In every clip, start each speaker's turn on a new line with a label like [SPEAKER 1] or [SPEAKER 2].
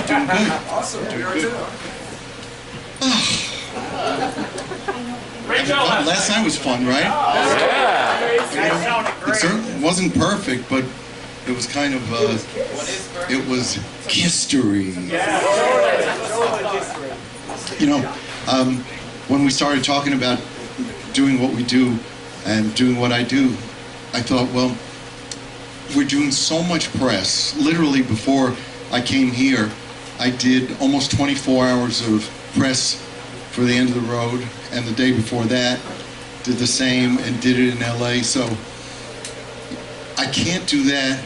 [SPEAKER 1] Doing good.
[SPEAKER 2] Awesome.
[SPEAKER 1] Doing good.
[SPEAKER 2] Great job.
[SPEAKER 1] Last night was fun, right? It certainly wasn't perfect, but it was kind of, it was history. You know, when we started talking about doing what we do and doing what I do, I thought, well, we're doing so much press. Literally before I came here, I did almost 24 hours of press for the end of the road, and the day before that did the same and did it in LA. So I can't do that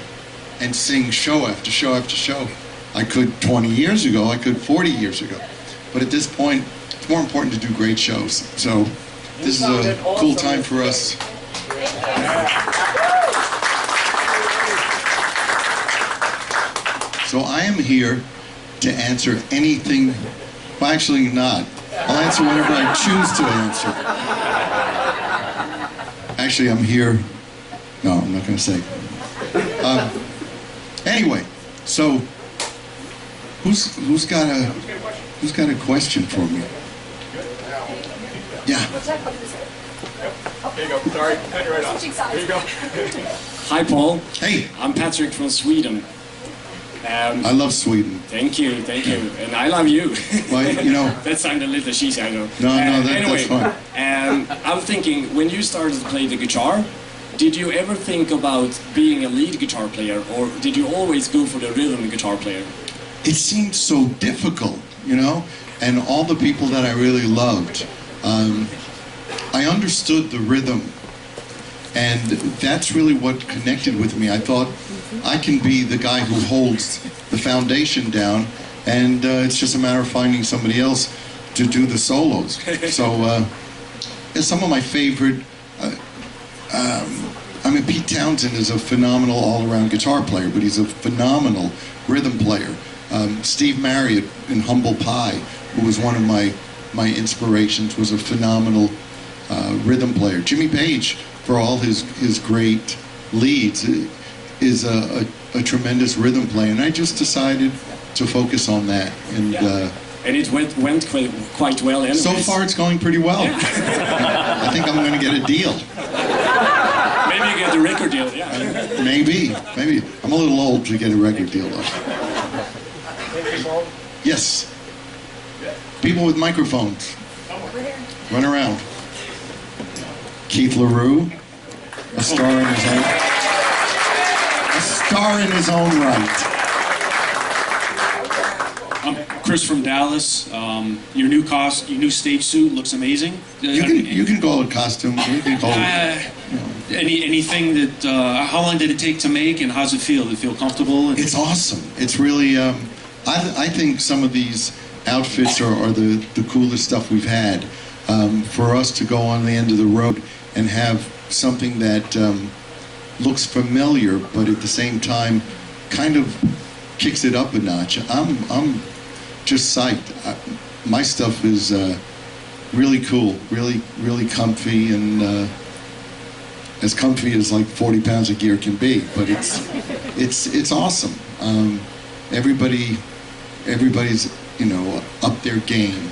[SPEAKER 1] and sing show after show after show. I could 20 years ago, I could 40 years ago. But at this point, it's more important to do great shows. So this is a cool time for us. So I am here to answer anything, well actually not. I'll answer whatever I choose to answer. Actually, I'm here, no, I'm not going to say. Anyway, so who's got a question for me? Yeah.
[SPEAKER 2] There you go. Sorry, cut you right off. There you go.
[SPEAKER 3] Hi, Paul.
[SPEAKER 1] Hey.
[SPEAKER 3] I'm Patrick from Sweden.
[SPEAKER 1] I love Sweden.
[SPEAKER 3] Thank you, and I love you.
[SPEAKER 1] Well, you know.
[SPEAKER 3] That sounded a little cheesy, I know.
[SPEAKER 1] No,
[SPEAKER 3] anyway,
[SPEAKER 1] that's fine.
[SPEAKER 3] I'm thinking, when you started to play the guitar, did you ever think about being a lead guitar player, or did you always go for the rhythm guitar player?
[SPEAKER 1] It seemed so difficult, you know, and all the people that I really loved, I understood the rhythm, and that's really what connected with me. I thought, I can be the guy who holds the foundation down, and it's just a matter of finding somebody else to do the solos. So, some of my favorite, I mean, Pete Townsend is a phenomenal all-around guitar player, but he's a phenomenal rhythm player. Steve Marriott in Humble Pie, who was one of my inspirations, was a phenomenal rhythm player. Jimmy Page, for all his great leads, is a tremendous rhythm player, and I just decided to focus on that. And
[SPEAKER 3] it went quite well anyways.
[SPEAKER 1] So far it's going pretty well. Yeah. I think I'm going to get a deal.
[SPEAKER 3] Maybe you get a record deal, yeah.
[SPEAKER 1] Maybe. I'm a little old to get a record deal, though. Yes. People with microphones. Run around. Keith LaRue, a star in his own. A star in his own right.
[SPEAKER 4] I'm Chris from Dallas. Your new stage suit looks amazing.
[SPEAKER 1] You can call it costume. You can call it.
[SPEAKER 4] Anything that? How long did it take to make, and how's it feel? Does it feel comfortable?
[SPEAKER 1] It's awesome. It's really. I think some of these outfits are the coolest stuff we've had. For us to go on the end of the road and have something that looks familiar, but at the same time kind of kicks it up a notch. I'm just psyched. My stuff is really cool, really comfy, and as comfy as like 40 pounds of gear can be. But it's awesome. Everybody's up their game.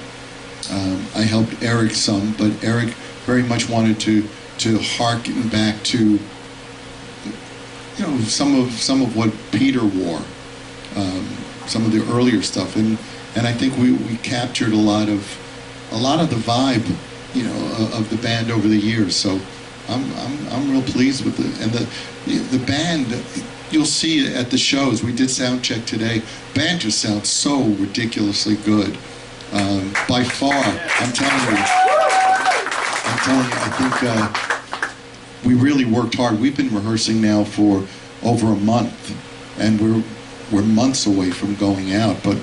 [SPEAKER 1] I helped Eric some, but Eric very much wanted to harken back to some of what Peter wore, some of the earlier stuff, and I think we captured a lot of the vibe, of the band over the years. So I'm real pleased with it, and the band. You'll see it at the shows. We did sound check today. Band just sounds so ridiculously good. By far, I'm telling you, I think we really worked hard. We've been rehearsing now for over a month, and we're months away from going out, but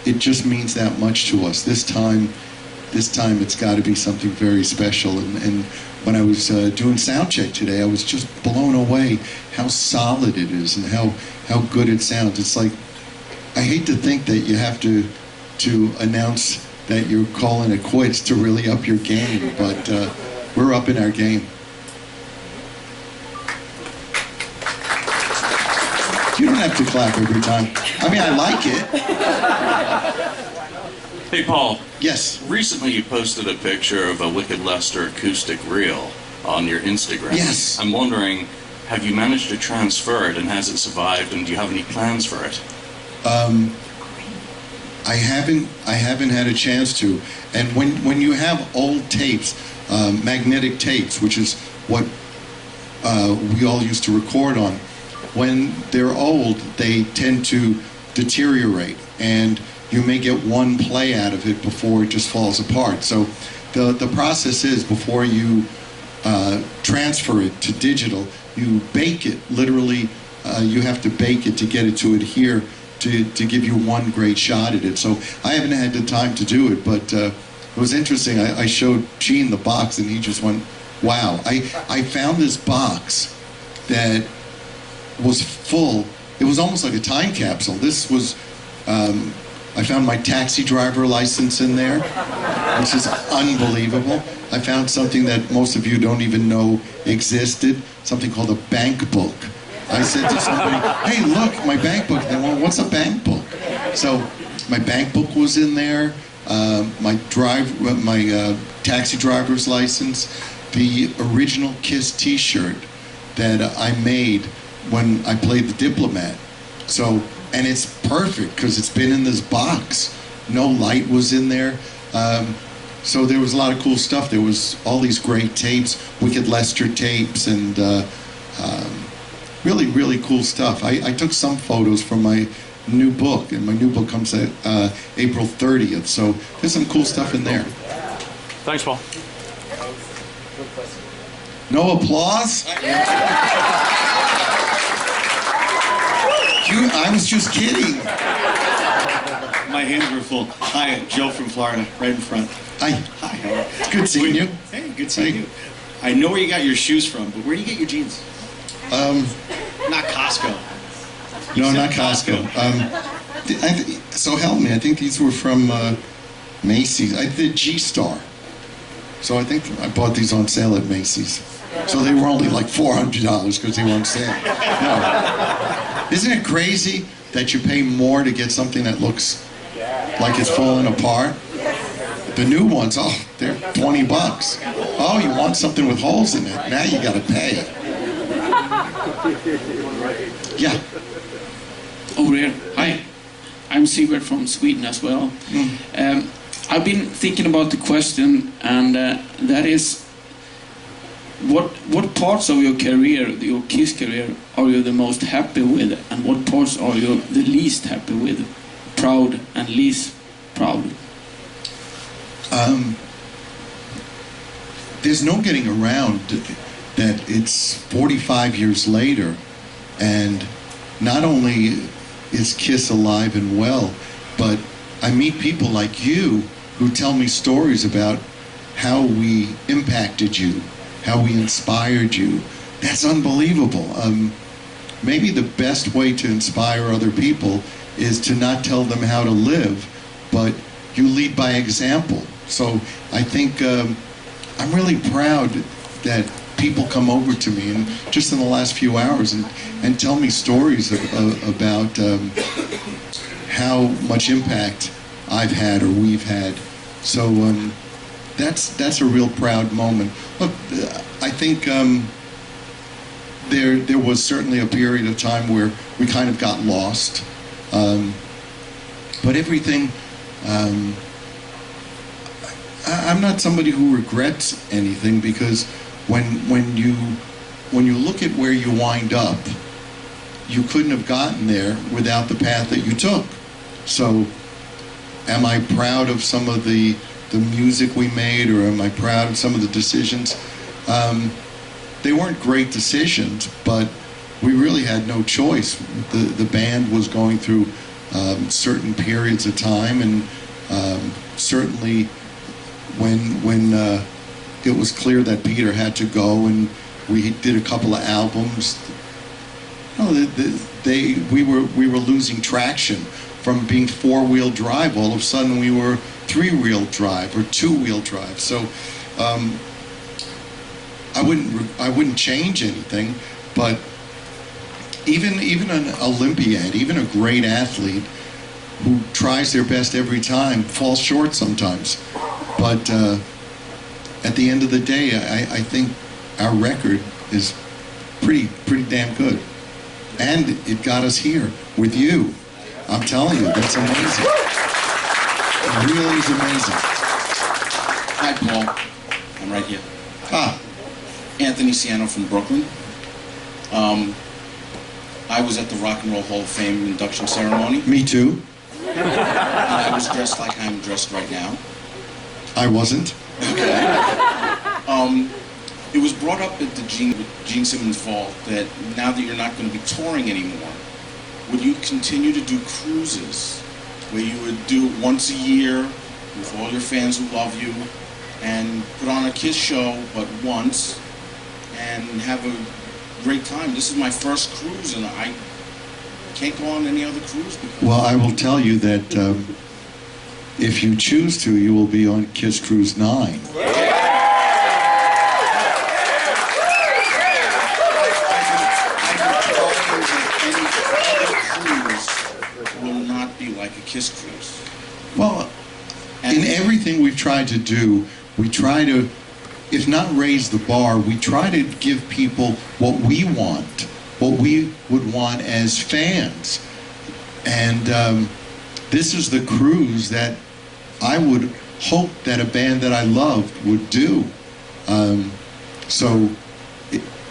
[SPEAKER 1] it just means that much to us. This time it's got to be something very special, and when I was doing sound check today, I was just blown away how solid it is and how good it sounds. It's like, I hate to think that you have to announce that you're calling it quits to really up your game, but we're up in our game. You don't have have to clap every time. I mean, I like it.
[SPEAKER 5] Hey, Paul.
[SPEAKER 1] Yes.
[SPEAKER 5] Recently you posted a picture of a Wicked Lester acoustic reel on your Instagram.
[SPEAKER 1] Yes.
[SPEAKER 5] I'm wondering, have you managed to transfer it, and has it survived, and do you have any plans for it?
[SPEAKER 1] I haven't had a chance to. And when you have old tapes, magnetic tapes, which is what we all used to record on, when they're old, they tend to deteriorate, and you may get one play out of it before it just falls apart. So the process is, before you transfer it to digital, you bake it. Literally, you have to bake it to get it to adhere to give you one great shot at it. So I haven't had the time to do it, but it was interesting. I showed Gene the box, and he just went, wow. I found this box that was full. It was almost like a time capsule. This was, I found my taxi driver license in there, which is unbelievable. I found something that most of you don't even know existed, something called a bank book. I said to somebody, hey, look, my bank book. They went, what's a bank book? So my bank book was in there, my taxi driver's license, the original Kiss t-shirt that I made when I played the Diplomat. So, and it's perfect because it's been in this box. No light was in there. So there was a lot of cool stuff. There was all these great tapes, Wicked Lester tapes, and really, really cool stuff. I took some photos from my new book, and my new book comes out April 30th. So there's some cool stuff in there.
[SPEAKER 2] Thanks, Paul.
[SPEAKER 1] No applause? I was just kidding.
[SPEAKER 6] My hands were full. Hi, Joe from Florida, right in front.
[SPEAKER 1] Hi.
[SPEAKER 6] Hi, how are you?
[SPEAKER 1] Good seeing you.
[SPEAKER 6] Hey, good seeing you. I know where you got your shoes from, but where do you get your jeans? Not Costco.
[SPEAKER 1] No, not Costco. So help me, I think these were from Macy's. I did G-Star. So I think I bought these on sale at Macy's. So they were only like $400 because they were on sale. No. Isn't it crazy that you pay more to get something that looks like it's falling apart? The new ones, oh, they're $20. Oh, you want something with holes in it? Now you got to pay. Yeah.
[SPEAKER 7] Over here. Hi, I'm Sigurd from Sweden as well. I've been thinking about the question, and that is, what parts of your career, your Kiss career, are you the most happy with, and what parts are you the least happy with, proud and least proud?
[SPEAKER 1] There's no getting around that it's 45 years later, and not only is Kiss alive and well, but I meet people like you who tell me stories about how we impacted you, how we inspired you. That's unbelievable. Maybe the best way to inspire other people is to not tell them how to live, but you lead by example. So I think I'm really proud that people come over to me, and just in the last few hours, and tell me stories about how much impact I've had or we've had. So that's a real proud moment. Look, I think there was certainly a period of time where we kind of got lost, but everything. I'm not somebody who regrets anything, because when you look at where you wind up, you couldn't have gotten there without the path that you took. So, am I proud of some of the music we made, or am I proud of some of the decisions? They weren't great decisions, but we really had no choice. The band was going through certain periods of time, and certainly when it was clear that Peter had to go, and we did a couple of albums, we were losing traction from being four-wheel drive. All of a sudden we were three-wheel drive or two-wheel drive. So I wouldn't change anything, but even an Olympiad, even a great athlete who tries their best every time falls short sometimes. But at the end of the day, I think our record is pretty damn good. And it got us here with you. I'm telling you, that's amazing. It really is amazing.
[SPEAKER 6] Hi, Paul. I'm right here.
[SPEAKER 1] Ah,
[SPEAKER 6] Anthony Ciano from Brooklyn. I was at the Rock and Roll Hall of Fame induction ceremony,
[SPEAKER 1] me too.
[SPEAKER 6] and I was dressed like I'm dressed right now.
[SPEAKER 1] I wasn't.
[SPEAKER 6] It was brought up at the Gene Simmons Vault that now that you're not going to be touring anymore, would you continue to do cruises where you would do it once a year with all your fans who love you and put on a Kiss show but once and have a great time? This is my first cruise and I can't go on any other cruise because...
[SPEAKER 1] Well, I will tell you that if you choose to, you will be on Kiss Cruise 9.
[SPEAKER 6] Will not be like a Kiss cruise.
[SPEAKER 1] Well, in everything we've tried to do, we try to, if not raise the bar, we try to give people what we want, what we would want as fans. And this is the cruise that I would hope that a band that I loved would do. So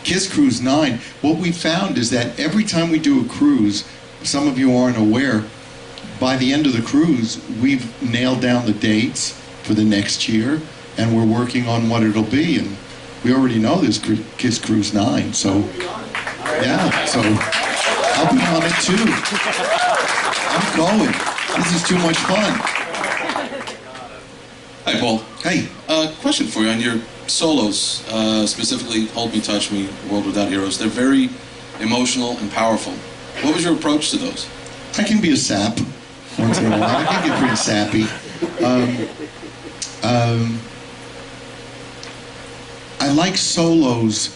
[SPEAKER 1] Kiss Cruise 9, what we found is that every time we do a cruise, some of you aren't aware, by the end of the cruise, we've nailed down the dates for the next year, and we're working on what it'll be, and we already know there's Kiss Cruise 9, so, yeah, so I'll be on it too. I'm going. This is too much fun.
[SPEAKER 8] Hi, Paul.
[SPEAKER 1] Hey.
[SPEAKER 8] Question for you on your solos, specifically Hold Me, Touch Me, World Without Heroes. They're very emotional and powerful. What was your approach to those?
[SPEAKER 1] I can be a sap once in a while. I can get pretty sappy. I like solos.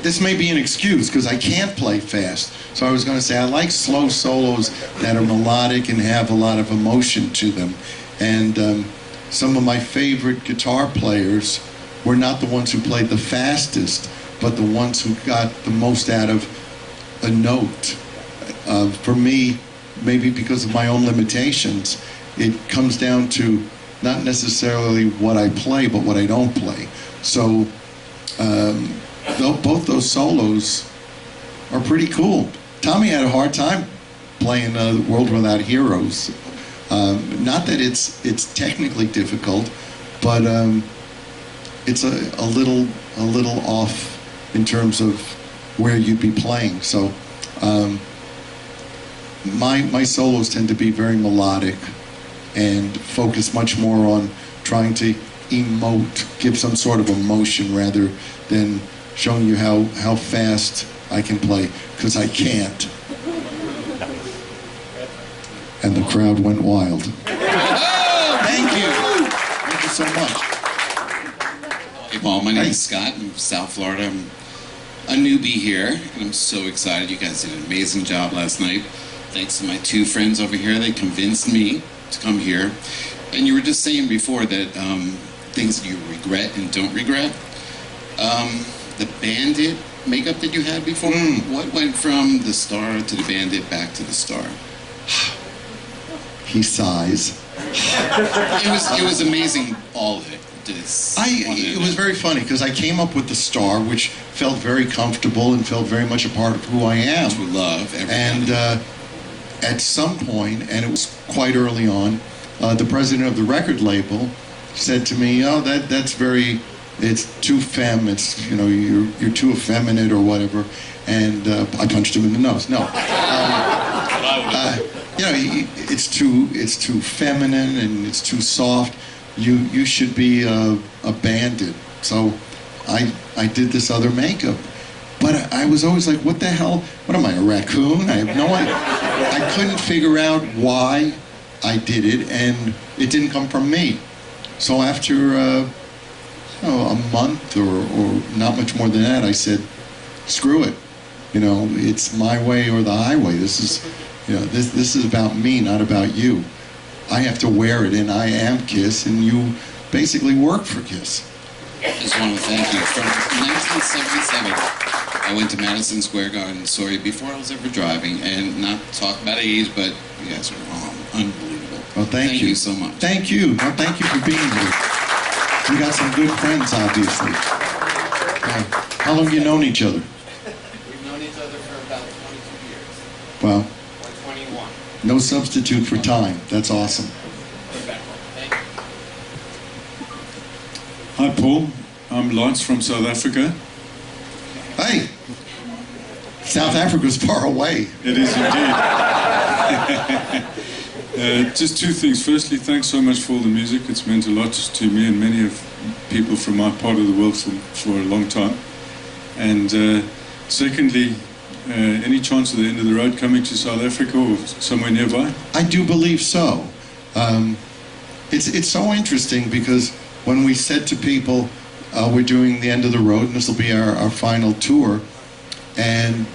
[SPEAKER 1] This may be an excuse because I can't play fast. So I was going to say I like slow solos that are melodic and have a lot of emotion to them. And some of my favorite guitar players were not the ones who played the fastest, but the ones who got the most out of a note. For me, maybe because of my own limitations, it comes down to not necessarily what I play, but what I don't play. So both those solos are pretty cool. Tommy had a hard time playing World Without Heroes. Not that it's technically difficult, but it's a little off in terms of where you'd be playing. So my solos tend to be very melodic and focus much more on trying to emote, give some sort of emotion rather than showing you how fast I can play, because I can't. And the crowd went wild. Thank you. Thank you so much.
[SPEAKER 8] Hey, Paul, my name is Scott. I'm from South Florida. I'm a newbie here, and I'm so excited. You guys did an amazing job last night. Thanks to my two friends over here, they convinced me to come here. And you were just saying before that things that you regret and don't regret. The Bandit makeup that you had before, what went from the Star to the Bandit back to the Star?
[SPEAKER 1] He sighs.
[SPEAKER 8] It was amazing, all of it.
[SPEAKER 1] It was very funny because I came up with the Star, which felt very comfortable and felt very much a part of who I am.
[SPEAKER 8] Which we love.
[SPEAKER 1] And at some point, and it was quite early on, the president of the record label said to me, "Oh, it's too femme. It's you're too effeminate or whatever." And I punched him in the nose. No. It's too feminine and it's too soft. You should be a bandit. So I did this other makeup, but I was always like, what the hell? What am I, a raccoon? I have no idea. I couldn't figure out why I did it, and it didn't come from me. So after a month or not much more than that, I said, screw it. You know, it's my way or the highway. This is, you know, this is about me, not about you. I have to wear it, and I am KISS, and you basically work for KISS.
[SPEAKER 8] I just want to thank you. From 1977, I went to Madison Square Garden, sorry, before I was ever driving, and not to talk about age, but you guys are unbelievable.
[SPEAKER 1] Well, thank you
[SPEAKER 8] so much.
[SPEAKER 1] Thank you. Well, thank you for being here. You got some good friends, obviously. How long have you known each other?
[SPEAKER 9] We've known each other for about 22 years.
[SPEAKER 1] Well,
[SPEAKER 9] Or 21.
[SPEAKER 1] no substitute for time. That's awesome.
[SPEAKER 9] Thank you.
[SPEAKER 10] Hi, Paul. I'm Lance from South Africa.
[SPEAKER 1] Hey, South Africa's far away.
[SPEAKER 10] It is indeed. Just two things. Firstly, thanks so much for all the music. It's meant a lot to me and many of people from my part of the world for a long time. And secondly, any chance of the end of the road coming to South Africa or somewhere nearby?
[SPEAKER 1] I do believe so. It's so interesting because when we said to people, we're doing the end of the road and this will be our final tour, and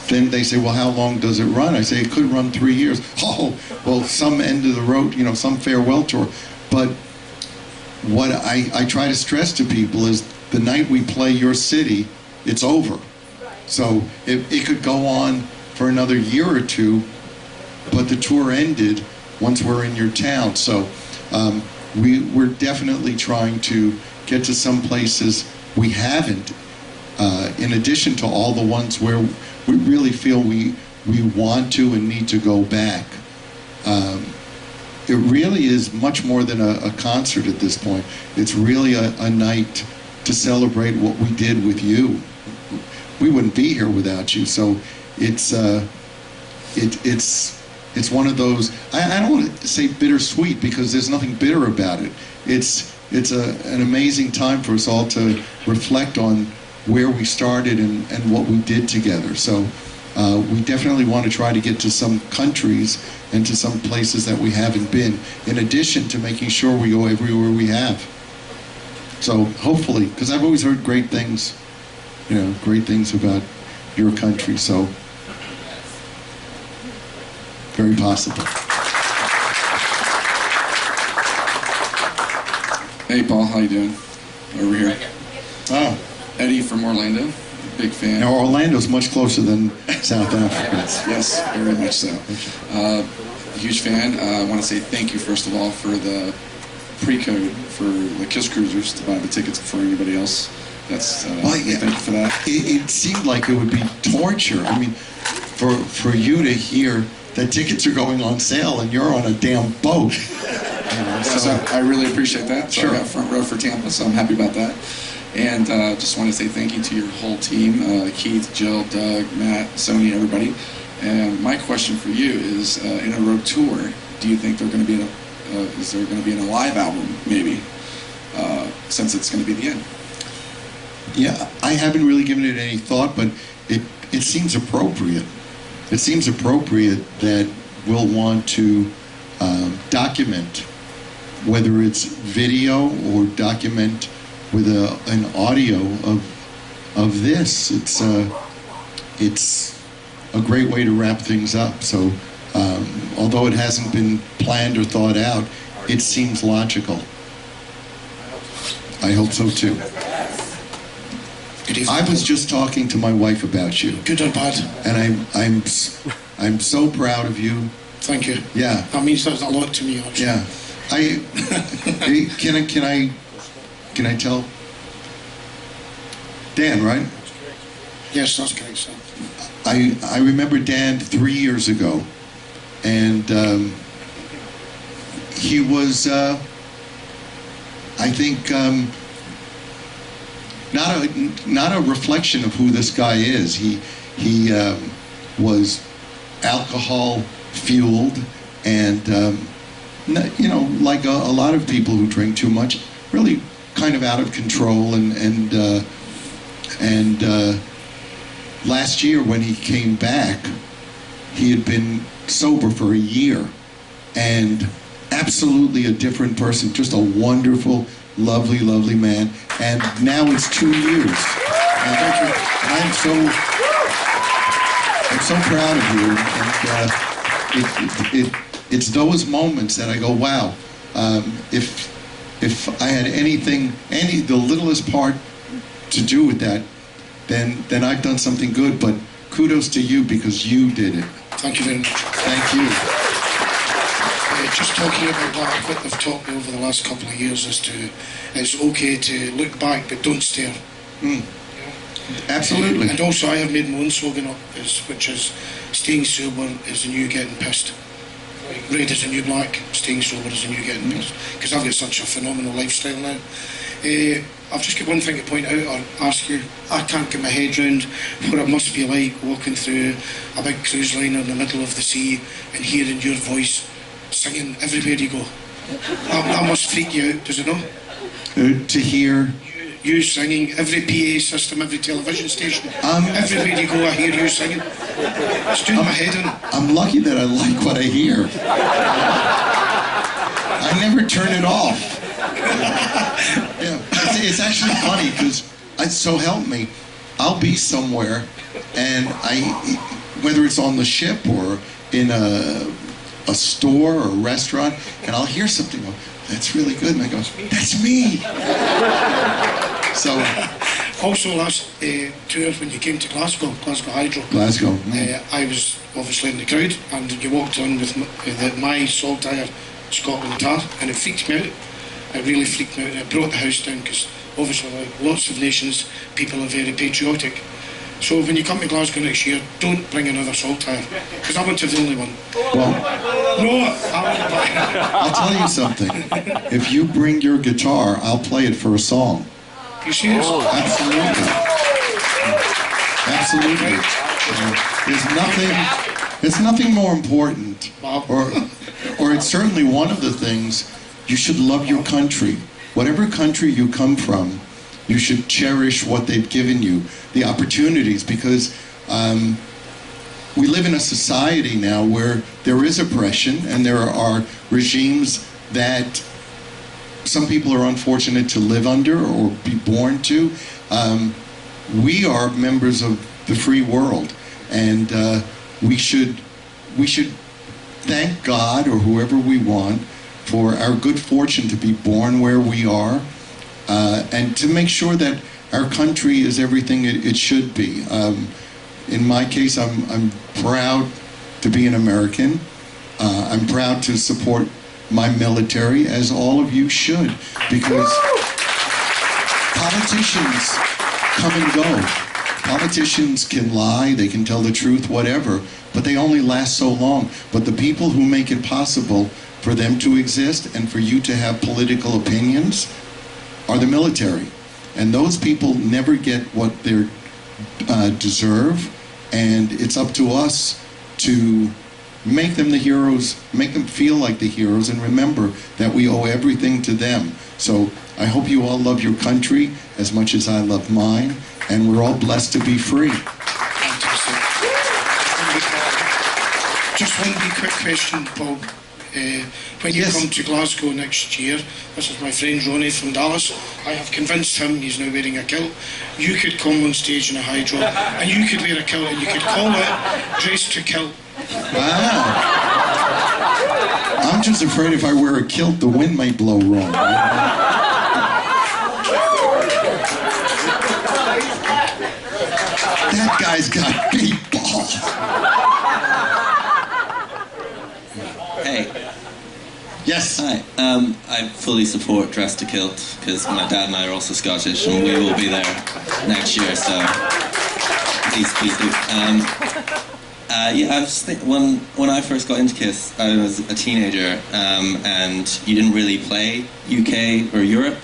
[SPEAKER 1] then they say, well, how long does it run? I say, it could run 3 years. Oh, well, some end of the road, you know, some farewell tour. But what I try to stress to people is the night we play your city, it's over. So it could go on for another year or two, but the tour ended once we're in your town. So we're definitely trying to get to some places we haven't, in addition to all the ones where we really feel we want to and need to go back. It really is much more than a concert at this point. It's really a night to celebrate what we did with you. We wouldn't be here without you. So it's one of those. I don't want to say bittersweet because there's nothing bitter about it. It's an amazing time for us all to reflect on where we started and what we did together. So we definitely want to try to get to some countries and to some places that we haven't been, in addition to making sure we go everywhere we have. So hopefully, because I've always heard great things, you know, great things about your country. So very possible.
[SPEAKER 11] Hey Paul, how you doing? Over here.
[SPEAKER 1] Oh.
[SPEAKER 11] Eddie from Orlando, big fan.
[SPEAKER 1] Now Orlando's much closer than South Africa.
[SPEAKER 11] Yes, very much so. Huge fan. I want to say thank you first of all for the pre-code for the KISS Cruisers to buy the tickets for anybody else. That's
[SPEAKER 1] well, yeah,
[SPEAKER 11] thank you for that.
[SPEAKER 1] It seemed like it would be torture. I mean, for you to hear that tickets are going on sale and you're on a damn boat. You know,
[SPEAKER 11] so I really appreciate that. So
[SPEAKER 1] sure.
[SPEAKER 11] I got front row for Tampa, so I'm happy about that. And just want to say thank you to your whole team, Keith, Jill, Doug, Matt, Sony, everybody. And my question for you is, in a road tour, do you think they're going to be is there going to be in a live album, maybe, since it's going to be the end?
[SPEAKER 1] Yeah, I haven't really given it any thought, but it seems appropriate. It seems appropriate that we'll want to document, whether it's video or document with an audio of this. It's a great way to wrap things up. So although it hasn't been planned or thought out, it seems logical. I hope so too. I was just talking to my wife about you.
[SPEAKER 12] Good or bad?
[SPEAKER 1] And I'm so proud of you.
[SPEAKER 12] Thank you.
[SPEAKER 1] Yeah.
[SPEAKER 12] That means a lot to me, actually.
[SPEAKER 1] Yeah. Can I tell? Dan, right?
[SPEAKER 12] Yes, that's correct, sir.
[SPEAKER 1] I remember Dan 3 years ago, and he was, I think, not a reflection of who this guy is. He was alcohol fueled, and you know, like a lot of people who drink too much, really kind of out of control. And last year when he came back, he had been sober for a year, and absolutely a different person, just a wonderful, lovely, lovely man. And now it's 2 years. I'm so proud of you, and it's those moments that I go, wow. If I had the littlest part to do with that, then I've done something good. But kudos to you because you did it.
[SPEAKER 12] Thank you very much.
[SPEAKER 1] Thank you.
[SPEAKER 12] Just talking about that, what they've taught me over the last couple of years is it's okay to look back but don't stare.
[SPEAKER 1] Absolutely.
[SPEAKER 12] And also I have made my own slogan up, which is staying sober is the new getting pissed. Red is the new black, staying sober is the new getting pissed. Because I've got such a phenomenal lifestyle now. I've just got one thing to point out or ask you. I can't get my head round what it must be like walking through a big cruise liner in the middle of the sea and hearing your voice singing everywhere you go. That must freak you out, does it not?
[SPEAKER 1] To hear
[SPEAKER 12] you singing, every PA system, every television station, everywhere you go I hear you singing. It's doing my head in.
[SPEAKER 1] I'm lucky that I like what I hear. I never turn it off. Yeah, it's actually funny because, so help me, I'll be somewhere and whether it's on the ship or in a store or a restaurant, and I'll hear something go, that's really good, and I go, that's me. So,
[SPEAKER 12] also last tour when you came to Glasgow Hydro.
[SPEAKER 1] Glasgow.
[SPEAKER 12] I was obviously in the crowd, and you walked on with my Saltire Scotland tar, and it freaked me out. It really freaked me out. It brought the house down because obviously, like lots of nations, people are very patriotic. So when you come to Glasgow next year, don't bring another Saltire, because I want to be the only one.
[SPEAKER 1] Well,
[SPEAKER 12] no,
[SPEAKER 1] I'll tell you something. If you bring your guitar, I'll play it for a song.
[SPEAKER 12] You serious?
[SPEAKER 1] Absolutely. Absolutely. There's nothing more important, or it's certainly one of the things. You should love your country. Whatever country you come from, you should cherish what they've given you, the opportunities, because we live in a society now where there is oppression and there are regimes that some people are unfortunate to live under or be born to. We are members of the free world, and we should thank God or whoever we want for our good fortune to be born where we are, and to make sure that our country is everything it should be. In my case, I'm proud to be an American. I'm proud to support my military, as all of you should, because politicians come and go. Politicians can lie, they can tell the truth, whatever, but they only last so long. But the people who make it possible for them to exist and for you to have political opinions are the military. And those people never get what they deserve, and it's up to us to make them the heroes, make them feel like the heroes, and remember that we owe everything to them. So I hope you all love your country as much as I love mine, and we're all blessed to be free.
[SPEAKER 12] Just one wee quick question, Paul. When you come to Glasgow next year, this is my friend Ronnie from Dallas, I have convinced him, he's now wearing a kilt, you could come on stage in a hydro, and you could wear a kilt, and you could call it Dress to Kilt.
[SPEAKER 1] Wow. I'm just afraid if I wear a kilt, the wind might blow wrong. That guy's got big balls.
[SPEAKER 13] Hey.
[SPEAKER 1] Yes.
[SPEAKER 13] Hi. I fully support Dress to Kilt because my dad and I are also Scottish, and we will be there next year. So please do. Yeah, I was when I first got into Kiss, I was a teenager, and you didn't really play UK or Europe,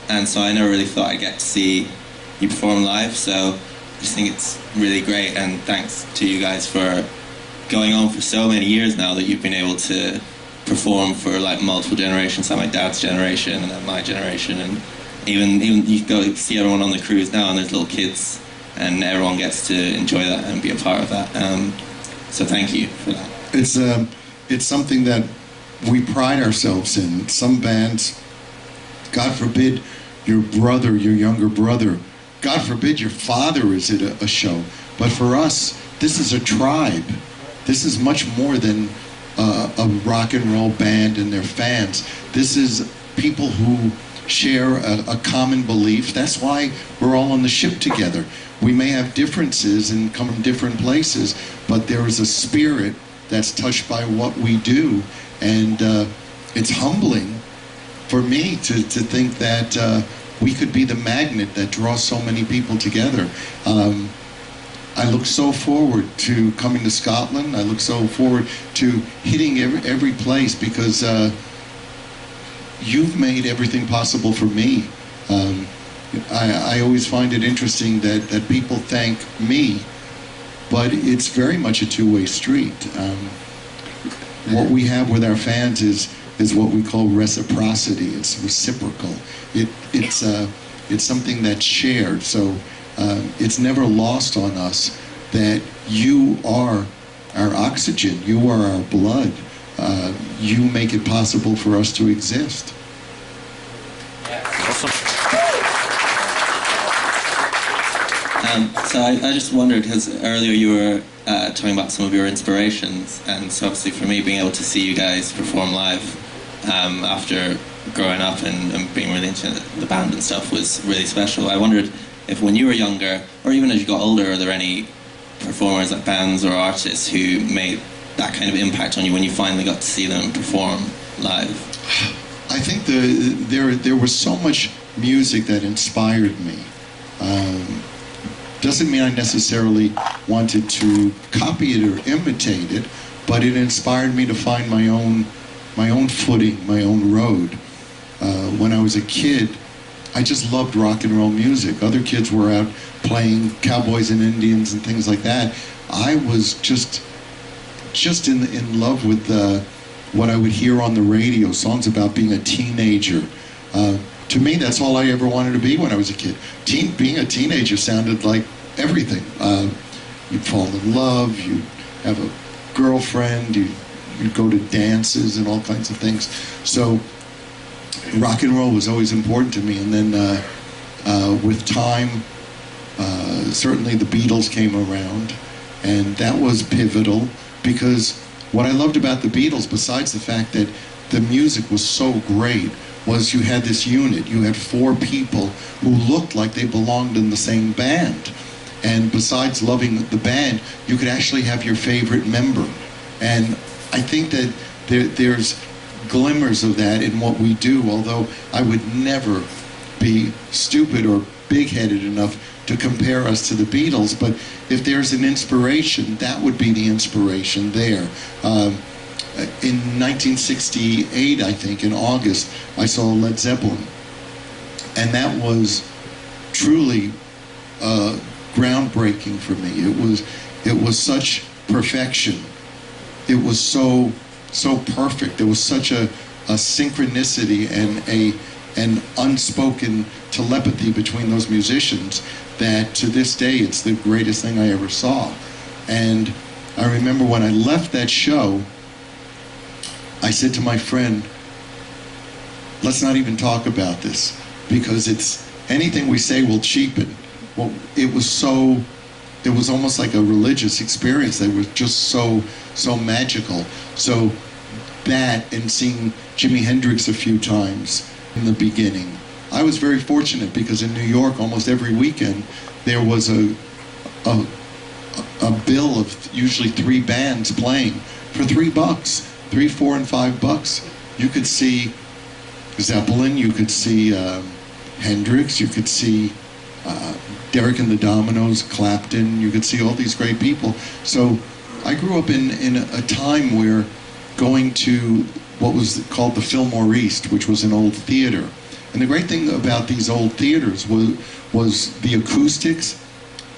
[SPEAKER 13] and so I never really thought I'd get to see you perform live. So I just think it's really great, and thanks to you guys for going on for so many years now that you've been able to perform for like multiple generations, like my dad's generation and then my generation, and even you go see everyone on the cruise now, and there's little kids, and everyone gets to enjoy that and be a part of that. So thank you for that.
[SPEAKER 1] It's something that we pride ourselves in. Some bands, God forbid, your younger brother, God forbid your father is at a show. But for us, this is a tribe. This is much more than a rock and roll band and their fans. This is people who share a common belief. That's why we're all on the ship together. We may have differences and come from different places, but there is a spirit that's touched by what we do. And it's humbling for me to think that we could be the magnet that draws so many people together. I look so forward to coming to Scotland. I look so forward to hitting every place because you've made everything possible for me. I always find it interesting that people thank me, but it's very much a two-way street. What we have with our fans is what we call reciprocity. It's reciprocal. It's something that's shared. So it's never lost on us that you are our oxygen. You are our blood. You make it possible for us to exist.
[SPEAKER 13] Awesome. So I just wondered, because earlier you were talking about some of your inspirations, and so obviously for me being able to see you guys perform live after growing up and being really into the band and stuff was really special. I wondered if when you were younger, or even as you got older, are there any performers, like bands or artists, who made that kind of impact on you when you finally got to see them perform live?
[SPEAKER 1] I think there was so much music that inspired me. Doesn't mean I necessarily wanted to copy it or imitate it, but it inspired me to find my own footing, my own road. When I was a kid, I just loved rock and roll music. Other kids were out playing cowboys and Indians and things like that. I was just in love with what I would hear on the radio, songs about being a teenager. To me, that's all I ever wanted to be when I was a kid. Being a teenager sounded like everything. You'd fall in love, you'd have a girlfriend, you'd go to dances and all kinds of things. So rock and roll was always important to me. And then with time, certainly the Beatles came around, and that was pivotal, because what I loved about the Beatles, besides the fact that the music was so great, was you had this unit. You had four people who looked like they belonged in the same band. And besides loving the band, you could actually have your favorite member. And I think that there's glimmers of that in what we do, although I would never be stupid or big-headed enough to compare us to the Beatles. But if there's an inspiration, that would be the inspiration there. In 1968, I think, in August, I saw Led Zeppelin. And that was truly groundbreaking for me. It was such perfection. It was so perfect. There was such a synchronicity and an unspoken telepathy between those musicians that to this day it's the greatest thing I ever saw. And I remember when I left that show, I said to my friend, let's not even talk about this, because it's anything we say will cheapen. Well, it was almost like a religious experience that was just so magical. So that, and seeing Jimi Hendrix a few times in the beginning, I was very fortunate, because in New York almost every weekend there was a bill of usually 3 bands playing for $3, $3, $4, and $5. You could see Zeppelin, you could see Hendrix, you could see Derek and the Dominoes, Clapton, you could see all these great people. So I grew up in a time where going to what was called the Fillmore East, which was an old theater. And the great thing about these old theaters was the acoustics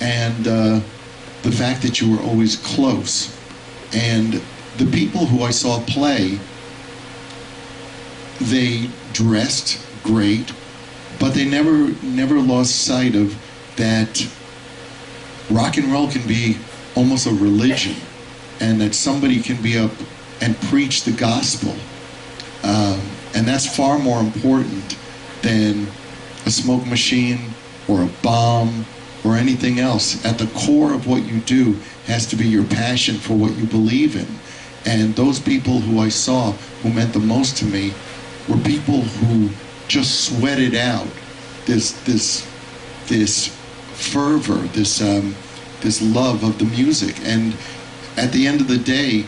[SPEAKER 1] and the fact that you were always close. And the people who I saw play, they dressed great, but they never lost sight of that rock and roll can be almost a religion, and that somebody can be up and preach the gospel. And that's far more important than a smoke machine or a bomb or anything else. At the core of what you do has to be your passion for what you believe in. And those people who I saw who meant the most to me were people who just sweated out this fervor, this love of the music. And at the end of the day,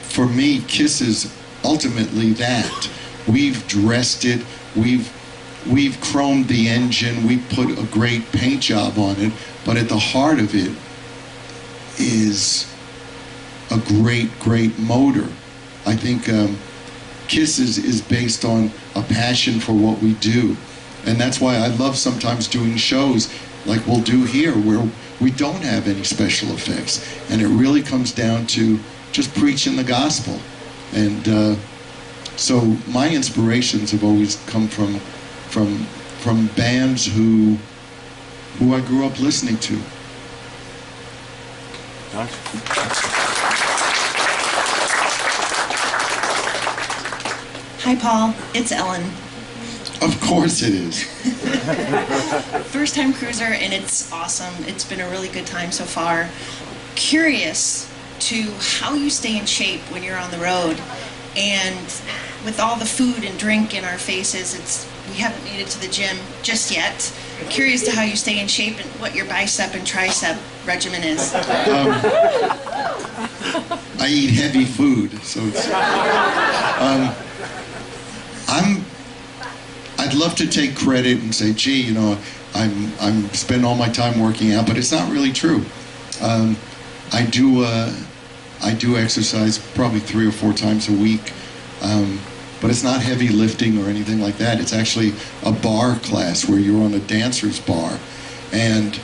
[SPEAKER 1] for me, Kiss is ultimately that. We've dressed it, we've chromed the engine, we put a great paint job on it, but at the heart of it is a great motor. I think Kiss is based on a passion for what we do. And that's why I love sometimes doing shows like we'll do here, where we don't have any special effects. And it really comes down to just preaching the gospel. And so my inspirations have always come from bands who I grew up listening to.
[SPEAKER 14] Hi, Paul. It's Ellen.
[SPEAKER 1] Of course it is.
[SPEAKER 14] First time cruiser, and it's awesome. It's been a really good time so far. Curious to how you stay in shape when you're on the road, and with all the food and drink in our faces, we haven't made it to the gym just yet. Curious to how you stay in shape and what your bicep and tricep regimen is.
[SPEAKER 1] I eat heavy food, so it's. I'd love to take credit and say, gee, you know, I'm spending all my time working out, but it's not really true. I do exercise probably 3 or 4 times a week, but it's not heavy lifting or anything like that. It's actually a bar class where you're on a dancer's bar, and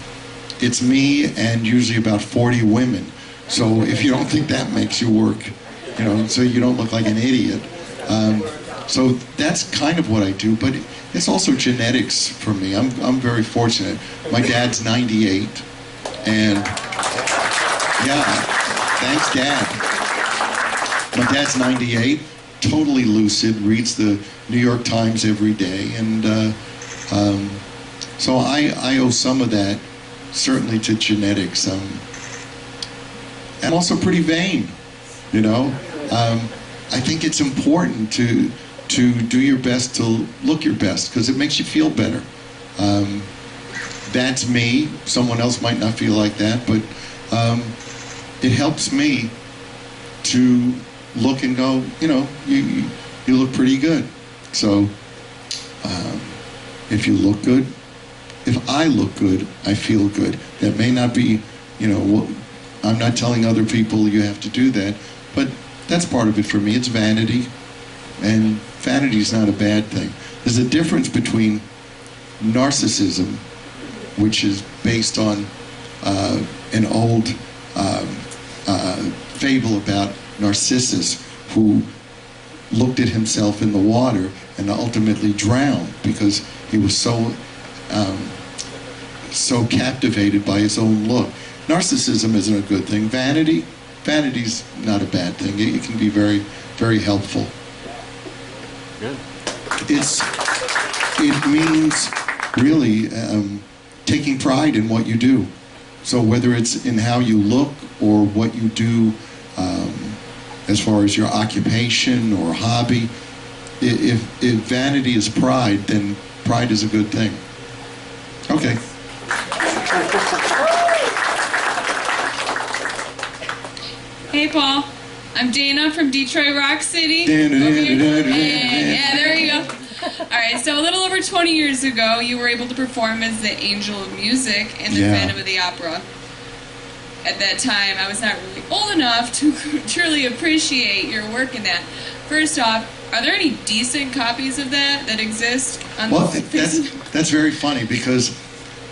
[SPEAKER 1] it's me and usually about 40 women. So if you don't think that makes you work, you know, so you don't look like an idiot. So that's kind of what I do, but it's also genetics for me. I'm very fortunate. My dad's 98, and yeah, thanks, Dad. My dad's 98, totally lucid, reads the New York Times every day, and so I owe some of that certainly to genetics. I'm also pretty vain, you know. I think it's important to do your best to look your best, because it makes you feel better. That's me. Someone else might not feel like that, but it helps me to look and go, you know, you look pretty good. So if you look good, if I look good, I feel good. That may not be, you know, I'm not telling other people you have to do that, but that's part of it for me. It's vanity, and vanity is not a bad thing. There's a difference between narcissism, which is based on an old fable about Narcissus, who looked at himself in the water and ultimately drowned because he was so captivated by his own look. Narcissism isn't a good thing. Vanity's not a bad thing. It can be very, very helpful.
[SPEAKER 2] Good.
[SPEAKER 1] It means really taking pride in what you do. So whether it's in how you look or what you do as far as your occupation or hobby, if vanity is pride, then pride is a good thing. Okay.
[SPEAKER 15] Hey, Paul. I'm Dana from Detroit Rock City. Yeah, there you go. All right, so a little over 20 years ago, you were able to perform as the Angel of Music in the Phantom of the Opera. At that time, I was not really old enough to truly appreciate your work in that. First off, are there any decent copies of that exist?
[SPEAKER 1] Well, that's very funny, because,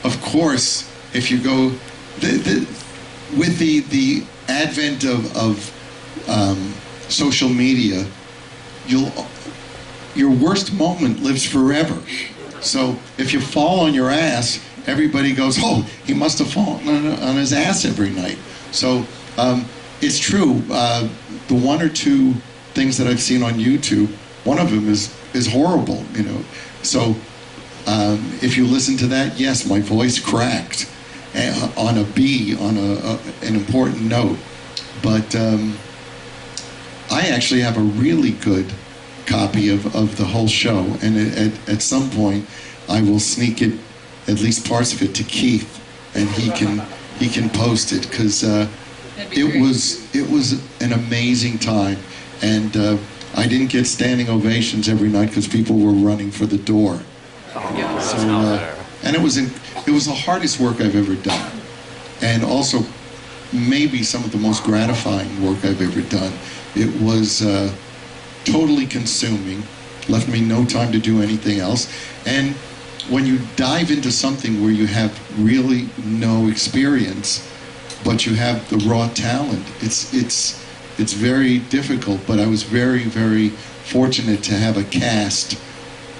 [SPEAKER 1] of course, if you go with the advent of social media, your worst moment lives forever. So if you fall on your ass, everybody goes, oh, he must have fallen on his ass every night. So it's true. The 1 or 2 things that I've seen on YouTube, one of them is horrible, you know. So If you listen to that, yes, my voice cracked on a B, on an important note. But I actually have a really good copy of the whole show, and at some point I will sneak it, at least parts of it, to Keith, and he can post it, because it was an amazing time, and I didn't get standing ovations every night because people were running for the door. And it was the hardest work I've ever done, and also maybe some of the most gratifying work I've ever done. It was totally consuming, left me no time to do anything else. And when you dive into something where you have really no experience, but you have the raw talent, it's very difficult. But I was very, very fortunate to have a cast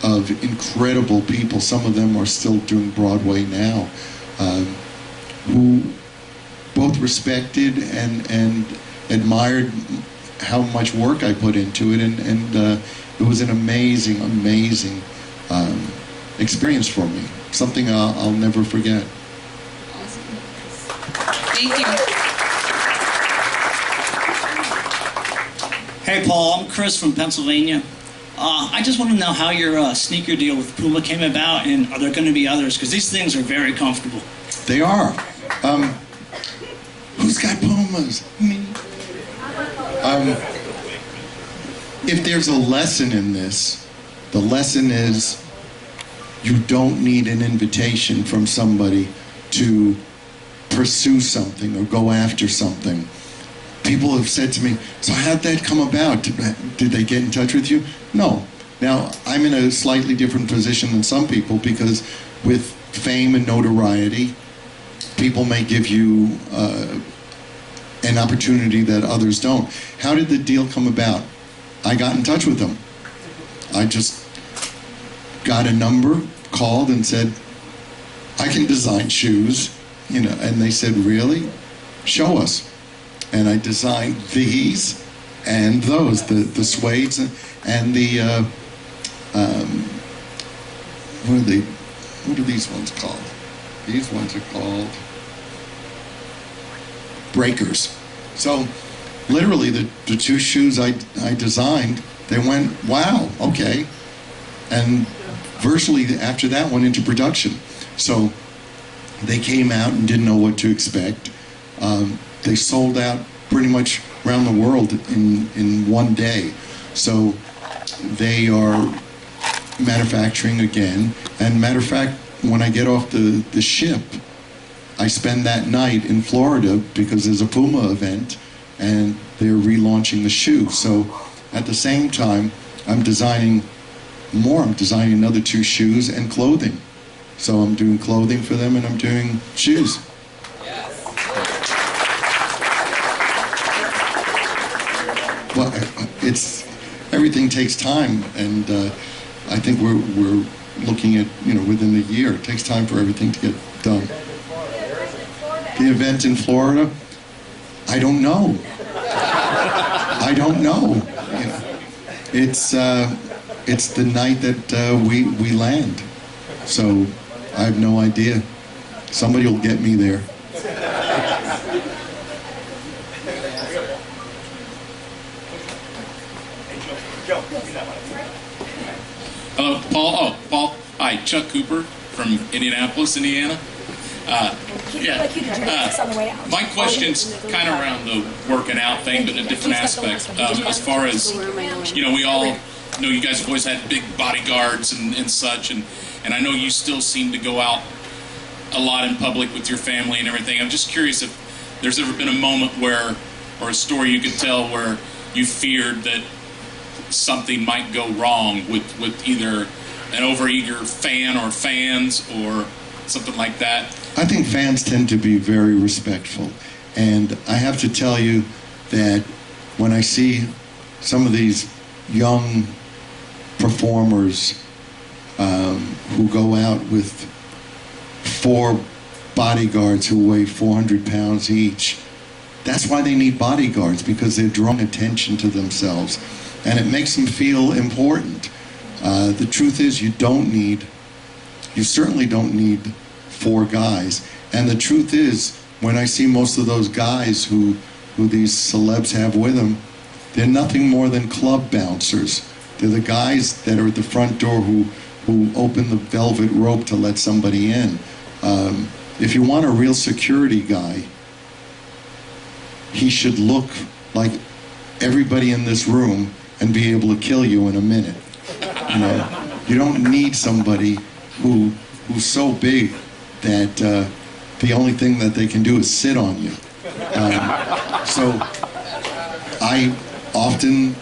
[SPEAKER 1] of incredible people. Some of them are still doing Broadway now, who both respected and admired how much work I put into it, and it was an amazing, amazing experience for me. Something I'll never forget.
[SPEAKER 15] Thank you.
[SPEAKER 16] Hey, Paul, I'm Chris from Pennsylvania. I just want to know how your sneaker deal with Puma came about, and are there going to be others? Because these things are very comfortable.
[SPEAKER 1] They are. Who's got Pumas? Me. If there's a lesson in this, the lesson is you don't need an invitation from somebody to pursue something or go after something. People have said to me, so how'd that come about? Did they get in touch with you? No. Now, I'm in a slightly different position than some people, because with fame and notoriety, people may give you an opportunity that others don't. How did the deal come about? I got in touch with them. I just got a number, called and said, I can design shoes, and they said, really? Show us. And I designed these and those, the suedes and the, what are these ones called? These ones are called breakers. So literally the two shoes I designed, they went, wow, okay. And virtually after that went into production. So they came out and didn't know what to expect. They sold out pretty much around the world in one day. So they are manufacturing again. And matter of fact, when I get off the ship, I spend that night in Florida because there's a Puma event and they're relaunching the shoe. So at the same time, I'm designing more. I'm designing another 2 shoes and clothing. So I'm doing clothing for them and I'm doing shoes. Well, everything takes time, and I think we're looking at, within the year. It takes time for everything to get done. The event in Florida, I don't know. I don't know. It's the night that we land, so I have no idea. Somebody will get me there.
[SPEAKER 17] Hello, Paul. Oh, Paul. Hi, Chuck Cooper from Indianapolis, Indiana. My question's kind of around the working out thing, but in a different aspect. As far as, we all know you guys have always had big bodyguards and such, and I know you still seem to go out a lot in public with your family and everything. I'm just curious if there's ever been a moment where, or a story you could tell where you feared that something might go wrong with either an overeager fan or fans or something like that.
[SPEAKER 1] I think fans tend to be very respectful, and I have to tell you that when I see some of these young performers who go out with 4 bodyguards who weigh 400 pounds each, that's why they need bodyguards, because they're drawing attention to themselves. And it makes them feel important. The truth is, you don't need you certainly don't need 4 guys. And the truth is, when I see most of those guys who these celebs have with them, they're nothing more than club bouncers. They're the guys that are at the front door who open the velvet rope to let somebody in. If you want a real security guy, he should look like everybody in this room and be able to kill you in a minute. You know, you don't need somebody who's so big that the only thing that they can do is sit on you. So I often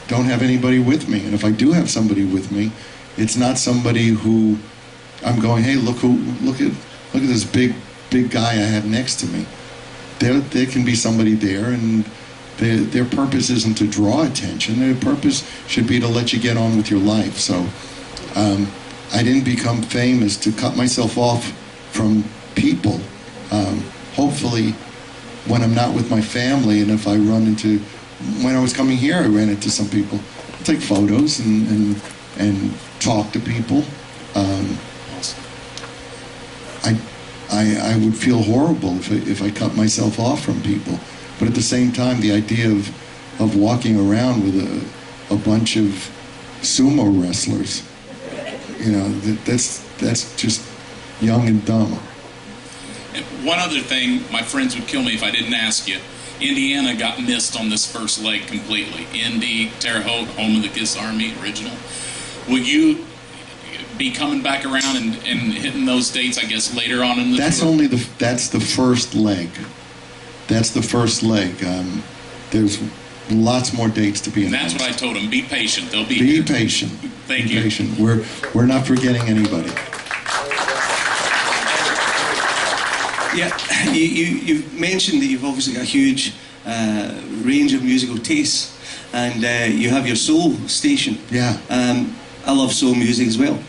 [SPEAKER 1] don't have anybody with me, and if I do have somebody with me, it's not somebody who I'm going, hey, look at this big guy I have next to me. There can be somebody there, and their purpose isn't to draw attention. Their purpose should be to let you get on with your life. So I didn't become famous to cut myself off from people. Hopefully, when I'm not with my family, and if I run into, when I was coming here, I ran into some people. I take photos and talk to people. I would feel horrible if I cut myself off from people. But at the same time, the idea of walking around with a bunch of sumo wrestlers, you know, that's just young and dumb.
[SPEAKER 17] And one other thing, my friends would kill me if I didn't ask you. Indiana got missed on this first leg completely. Indy, Terre Haute, home of the Kiss Army, original. Will you be coming back around and hitting those dates, I guess, later on in the tour?
[SPEAKER 1] That's the first leg. That's the first leg. There's lots more dates to be announced.
[SPEAKER 17] That's what I told them. Be patient. They'll be here.
[SPEAKER 1] Be patient.
[SPEAKER 17] Thank
[SPEAKER 1] Be
[SPEAKER 17] you.
[SPEAKER 1] patient. We're not forgetting anybody.
[SPEAKER 18] Yeah, you've mentioned that you've obviously got a huge range of musical tastes, and you have your soul station.
[SPEAKER 1] Yeah.
[SPEAKER 18] I love soul music as well.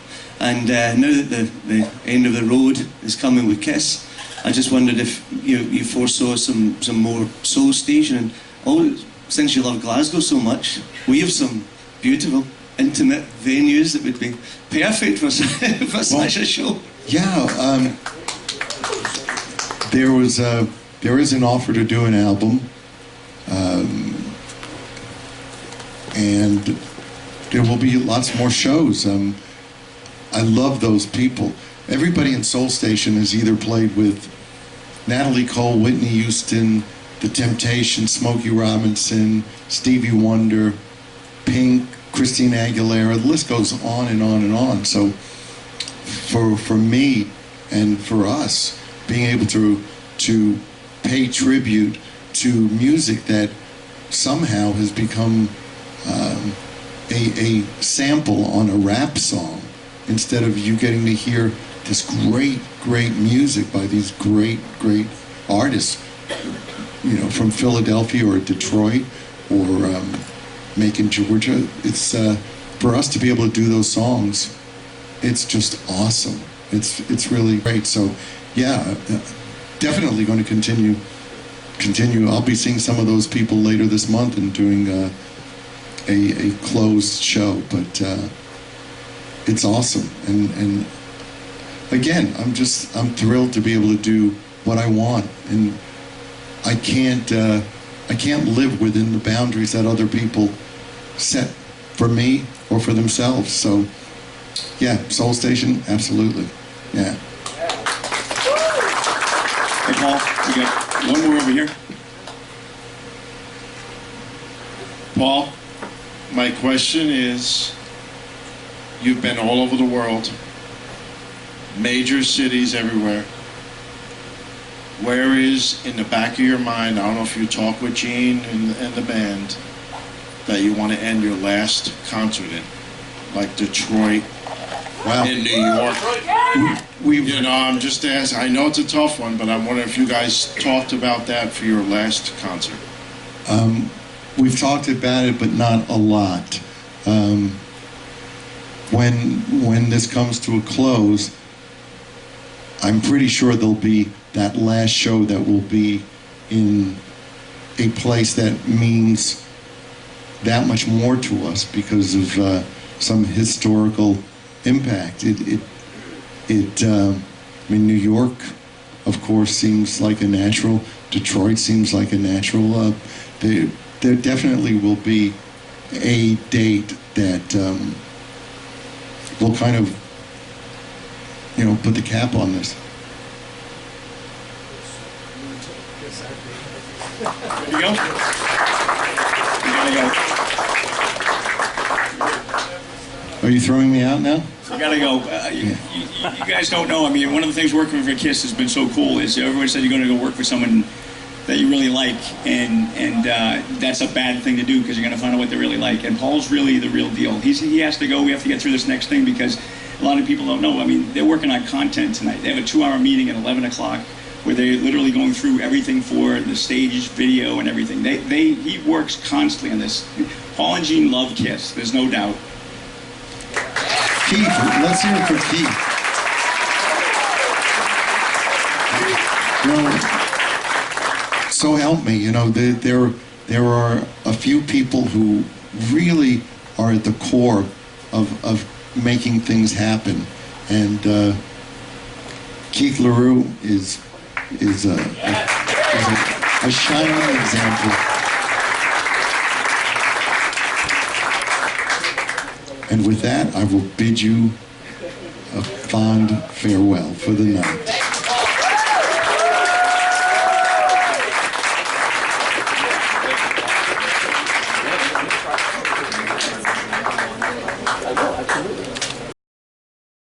[SPEAKER 18] And now that the end of the road is coming with Kiss, I just wondered if you foresaw some more soul station. And since you love Glasgow so much, we have some beautiful, intimate venues that would be perfect for such a show.
[SPEAKER 1] Yeah. There is an offer to do an album, and there will be lots more shows. I love those people. Everybody in Soul Station has either played with Natalie Cole, Whitney Houston, The Temptations, Smokey Robinson, Stevie Wonder, Pink, Christina Aguilera. The list goes on and on and on. So for me and for us, being able to pay tribute to music that somehow has become a sample on a rap song, instead of you getting to hear this great music by these great artists, you know, from Philadelphia or Detroit or Macon, Georgia. It's for us to be able to do those songs, it's just awesome. It's really great. So yeah, definitely going to continue. I'll be seeing some of those people later this month and doing a closed show, but it's awesome. And again, I'm thrilled to be able to do what I want, and I can't live within the boundaries that other people set for me or for themselves. So yeah, Soul Station, absolutely. Yeah.
[SPEAKER 4] Hey, Paul, we got one more over here.
[SPEAKER 19] Paul, my question is, you've been all over the world, major cities everywhere. Where is, in the back of your mind, I don't know if you talk with Gene and the band, that you want to end your last concert in? Like Detroit, in New York? I'm just asking. I know it's a tough one, but I'm wondering if you guys talked about that for your last concert.
[SPEAKER 1] We've talked about it, but not a lot. When this comes to a close, I'm pretty sure there'll be that last show that will be in a place that means that much more to us because of some historical impact. I mean, New York, of course, seems like a natural. Detroit seems like a natural. There definitely will be a date that will kind of, put the cap on this.
[SPEAKER 2] There you go. You gotta go.
[SPEAKER 1] Are you throwing me out now?
[SPEAKER 2] You gotta go. You guys don't know. I mean, one of the things working for KISS has been so cool is everyone said you're going to go work with someone that you really like, and that's a bad thing to do because you're going to find out what they really like. And Paul's really the real deal. He has to go. We have to get through this next thing because a lot of people don't know. I mean, they're working on content tonight. They have a 2-hour meeting at 11 o'clock where they're literally going through everything for the stage, video, and everything. He works constantly on this. Paul and Gene love KISS. There's no doubt.
[SPEAKER 1] Keith, let's hear it for Keith. So help me, there are a few people who really are at the core of making things happen, and Keith LaRue is a shining example. And with that, I will bid you a fond farewell for the night.